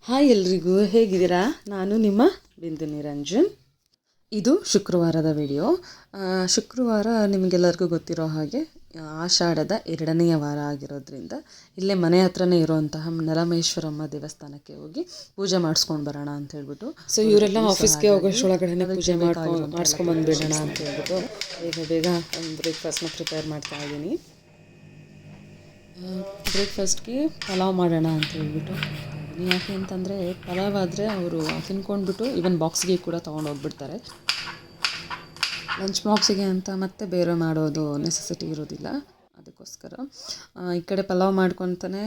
Hi ಎಲ್ರಿಗೂ, ಹೇಗಿದ್ದೀರಾ? ನಾನು ನಿಮ್ಮ ಬಿಂದು ನಿರಂಜನ್. ಇದು ಶುಕ್ರವಾರದ ವಿಡಿಯೋ. ಶುಕ್ರವಾರ ನಿಮಗೆಲ್ಲರಿಗೂ ಗೊತ್ತಿರೋ ಹಾಗೆ ಆಷಾಢದ 2ನೇ ವಾರ ಆಗಿರೋದ್ರಿಂದ ಇಲ್ಲೇ ಮನೆ ಹತ್ರನೇ ಇರೋಂತಹ ನಲಮೇಶ್ವರಮ್ಮ ದೇವಸ್ಥಾನಕ್ಕೆ ಹೋಗಿ ಪೂಜೆ ಮಾಡಿಸ್ಕೊಂಡು ಬರೋಣ ಅಂತ ಹೇಳ್ಬಿಟ್ಟು. ಸೊ ಇವರೆಲ್ಲ ಆಫೀಸ್ಗೆ ಹೋಗೋಷ್ಟೊಳಗಡೆ ಪೂಜೆ ಮಾಡಿಸ್ಕೊಂಡು ಬಂದುಬಿಡೋಣ ಅಂತ ಹೇಳ್ಬಿಟ್ಟು ಬೇಗ ಬ್ರೇಕ್ಫಾಸ್ಟ್ನ ಪ್ರಿಪೇರ್ ಮಾಡ್ತಾ ಇದ್ದೀನಿ. ಬ್ರೇಕ್ಫಾಸ್ಟ್ಗೆ ಪಲಾವ್ ಮಾಡೋಣ ಅಂತ ಹೇಳ್ಬಿಟ್ಟು ಯಾಕೆ ಅಂತಂದರೆ ಪಲಾವ್ ಆದರೆ ಅವರು ತಿನ್ಕೊಂಡ್ಬಿಟ್ಟು ಈವನ್ ಬಾಕ್ಸ್ಗೆ ಕೂಡ ತೊಗೊಂಡೋಗ್ಬಿಡ್ತಾರೆ. ಲಂಚ್ ಬಾಕ್ಸಿಗೆ ಅಂತ ಮತ್ತೆ ಬೇರೆ ಮಾಡೋದು ನೆಸೆಸಿಟಿ ಇರೋದಿಲ್ಲ. ಅದಕ್ಕೋಸ್ಕರ ಈ ಕಡೆ ಪಲಾವ್ ಮಾಡ್ಕೊತಾನೆ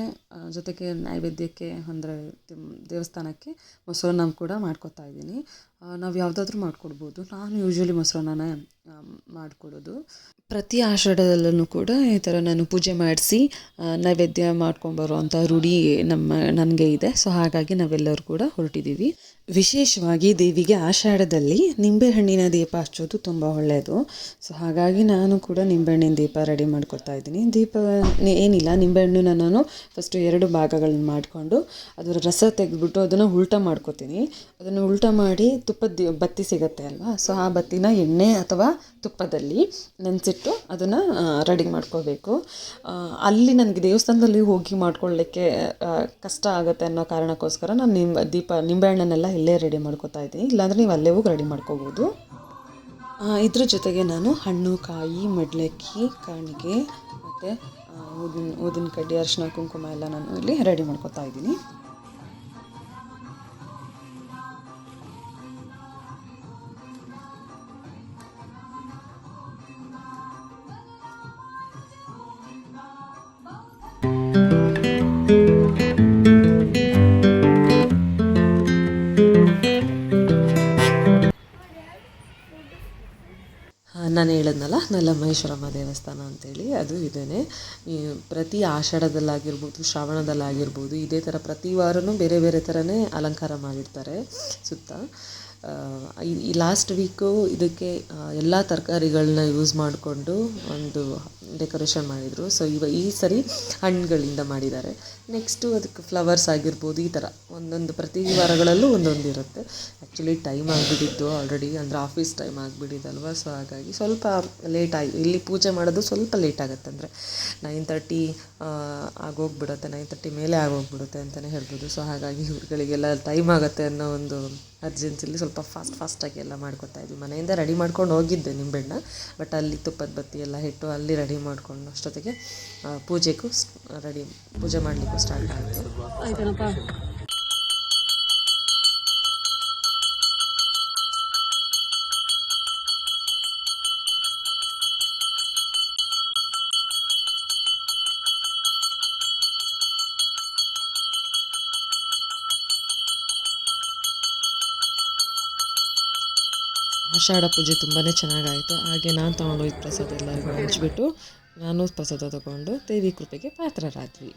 ಜೊತೆಗೆ ನೈವೇದ್ಯಕ್ಕೆ ಅಂದರೆ ದೇವಸ್ಥಾನಕ್ಕೆ ಮೊಸರನ್ನ ಕೂಡ ಮಾಡ್ಕೊತಾ ಇದ್ದೀನಿ. ನಾವು ಯಾವುದಾದ್ರೂ ಮಾಡಿಕೊಡ್ಬೋದು. ನಾನು ಯೂಶ್ವಲಿ ಮೊಸರನ್ನೇ ಮಾಡಿಕೊಡೋದು. ಪ್ರತಿ ಆಷಾಢದಲ್ಲೂ ಕೂಡ ಈ ಥರ ನಾನು ಪೂಜೆ ಮಾಡಿಸಿ ನೈವೇದ್ಯ ಮಾಡ್ಕೊಂಬರೋವಂಥ ರೂಢಿ ನನಗೆ ಇದೆ. ಸೊ ಹಾಗಾಗಿ ನಾವೆಲ್ಲರೂ ಕೂಡ ಹೊರಟಿದ್ದೀವಿ. ವಿಶೇಷವಾಗಿ ದೇವಿಗೆ ಆಷಾಢದಲ್ಲಿ ನಿಂಬೆಹಣ್ಣಿನ ದೀಪ ಹಚ್ಚೋದು ತುಂಬ ಒಳ್ಳೆಯದು. ಸೊ ಹಾಗಾಗಿ ನಾನು ಕೂಡ ನಿಂಬೆಹಣ್ಣಿನ ದೀಪ ರೆಡಿ ಮಾಡ್ಕೊತಾ ಇದ್ದೀನಿ. ದೀಪ ಏನಿಲ್ಲ, ನಿಂಬೆಹಣ್ಣನ್ನ ನಾನು ಫಸ್ಟು 2 ಭಾಗಗಳನ್ನ ಮಾಡಿಕೊಂಡು ಅದರ ರಸ ತೆಗೆದ್ಬಿಟ್ಟು ಅದನ್ನು ಉಲ್ಟಾ ಮಾಡ್ಕೊತೀನಿ. ಅದನ್ನು ಉಲ್ಟಾ ಮಾಡಿ ತುಪ್ಪದ ಬತ್ತಿ ಸಿಗುತ್ತೆ ಅಲ್ವಾ, ಸೊ ಆ ಬತ್ತಿನ ಎಣ್ಣೆ ಅಥವಾ ತುಪ್ಪದಲ್ಲಿ ನೆನೆಸಿಟ್ಟು ಅದನ್ನು ರೆಡಿ ಮಾಡ್ಕೋಬೇಕು. ಅಲ್ಲಿ ನನಗೆ ದೇವಸ್ಥಾನದಲ್ಲಿ ಹೋಗಿ ಮಾಡ್ಕೊಳ್ಳಿಕ್ಕೆ ಕಷ್ಟ ಆಗುತ್ತೆ ಅನ್ನೋ ಕಾರಣಕ್ಕೋಸ್ಕರ ನಾನು ನಿಂಬೆಹಣ್ಣನ್ನೆಲ್ಲ ಇಲ್ಲೇ ರೆಡಿ ಮಾಡ್ಕೋತಾ ಇದ್ದೀನಿ. ಇಲ್ಲಾಂದರೆ ನೀವು ಅಲ್ಲೇ ಹೋಗಿ ರೆಡಿ ಮಾಡ್ಕೋಬೋದು. ಇದ್ರ ಜೊತೆಗೆ ನಾನು ಹಣ್ಣು, ಕಾಯಿ, ಮಡ್ಲಕ್ಕಿ, ಕಾಣಿಕೆ ಮತ್ತು ಊದಿನ ಕಡ್ಡಿ, ಅರಿಶಿನ, ಕುಂಕುಮ ಎಲ್ಲ ನಾನು ಇಲ್ಲಿ ರೆಡಿ ಮಾಡ್ಕೋತಾ ಇದ್ದೀನಿ. ನಾನು ಹೇಳಿದ್ನಲ್ಲ ನಲಮೇಶ್ವರಮ್ಮ ದೇವಸ್ಥಾನ ಅಂತೇಳಿ, ಅದು ಇದೇನೆ. ಪ್ರತಿ ಆಷಾಢದಲ್ಲಾಗಿರ್ಬೋದು, ಶ್ರಾವಣದಲ್ಲಾಗಿರ್ಬೋದು, ಇದೇ ಥರ ಪ್ರತಿ ವಾರವೂ ಬೇರೆ ಬೇರೆ ಥರನೇ ಅಲಂಕಾರ ಮಾಡಿರ್ತಾರೆ ಸುತ್ತ. ಈ ಲಾಸ್ಟ್ ವೀಕು ಇದಕ್ಕೆ ಎಲ್ಲ ತರಕಾರಿಗಳನ್ನ ಯೂಸ್ ಮಾಡಿಕೊಂಡು ಒಂದು ಡೆಕೋರೇಷನ್ ಮಾಡಿದರು. ಸೊ ಈ ಸರಿ ಹಣ್ಣುಗಳಿಂದ ಮಾಡಿದ್ದಾರೆ. ನೆಕ್ಸ್ಟು ಅದಕ್ಕೆ ಫ್ಲವರ್ಸ್ ಆಗಿರ್ಬೋದು, ಈ ಥರ ಒಂದೊಂದು ಪ್ರತಿ ವಾರಗಳಲ್ಲೂ ಒಂದೊಂದು ಇರುತ್ತೆ. ಆ್ಯಕ್ಚುಲಿ ಟೈಮ್ ಆಗಿಬಿಟ್ಟಿತ್ತು ಆಲ್ರೆಡಿ, ಅಂದರೆ ಆಫೀಸ್ ಟೈಮ್ ಆಗಿಬಿಟ್ಟಿದ್ದಲ್ವ. ಸೊ ಹಾಗಾಗಿ ಸ್ವಲ್ಪ ಲೇಟ್ ಆಗಿ ಇಲ್ಲಿ ಪೂಜೆ ಮಾಡೋದು ಸ್ವಲ್ಪ ಲೇಟ್ ಆಗುತ್ತೆ. ಅಂದರೆ 9:30 ಆಗೋಗ್ಬಿಡುತ್ತೆ, 9:30 ಮೇಲೆ ಆಗೋಗ್ಬಿಡುತ್ತೆ ಅಂತಲೇ ಹೇಳ್ಬೋದು. ಸೊ ಹಾಗಾಗಿ ಇವ್ರುಗಳಿಗೆಲ್ಲ ಟೈಮ್ ಆಗುತ್ತೆ ಅನ್ನೋ ಒಂದು ಅರ್ಜೆನ್ಸಿಲಿ ಸ್ವಲ್ಪ ಫಾಸ್ಟಾಗಿ ಎಲ್ಲ ಮಾಡ್ಕೊತಾ ಇದ್ವಿ. ಮನೆಯಿಂದ ರೆಡಿ ಮಾಡ್ಕೊಂಡು ಹೋಗಿದ್ದೆ ನಿಂಬೆಹಣ್ಣ, ಬಟ್ ಅಲ್ಲಿ ತುಪ್ಪದ ಬತ್ತಿ ಎಲ್ಲ ಇಟ್ಟು ಅಲ್ಲಿ ರೆಡಿ ಮಾಡಿಕೊಂಡು ಅಷ್ಟೊತ್ತಿಗೆ ಪೂಜೆ ಮಾಡಲಿಕ್ಕೂ ಸ್ಟಾರ್ಟ್ ಆಯಿತು. ಆಯ್ತೇನಪ್ಪ. ಆಷಾಢ ಪೂಜೆ ತುಂಬಾ ಚೆನ್ನಾಗಾಯಿತು. ಹಾಗೆ ನಾನು ತೊಗೊಂಡೋಗಿದ್ದ ಪ್ರಸಾದ ಎಲ್ಲರಿಗೂ ಹಂಚ್ಬಿಟ್ಟು ನಾನು ಪ್ರಸಾದ ತೊಗೊಂಡು ದೇವಿ ಕೃಪೆಗೆ ಪಾತ್ರರಾದ್ವಿ.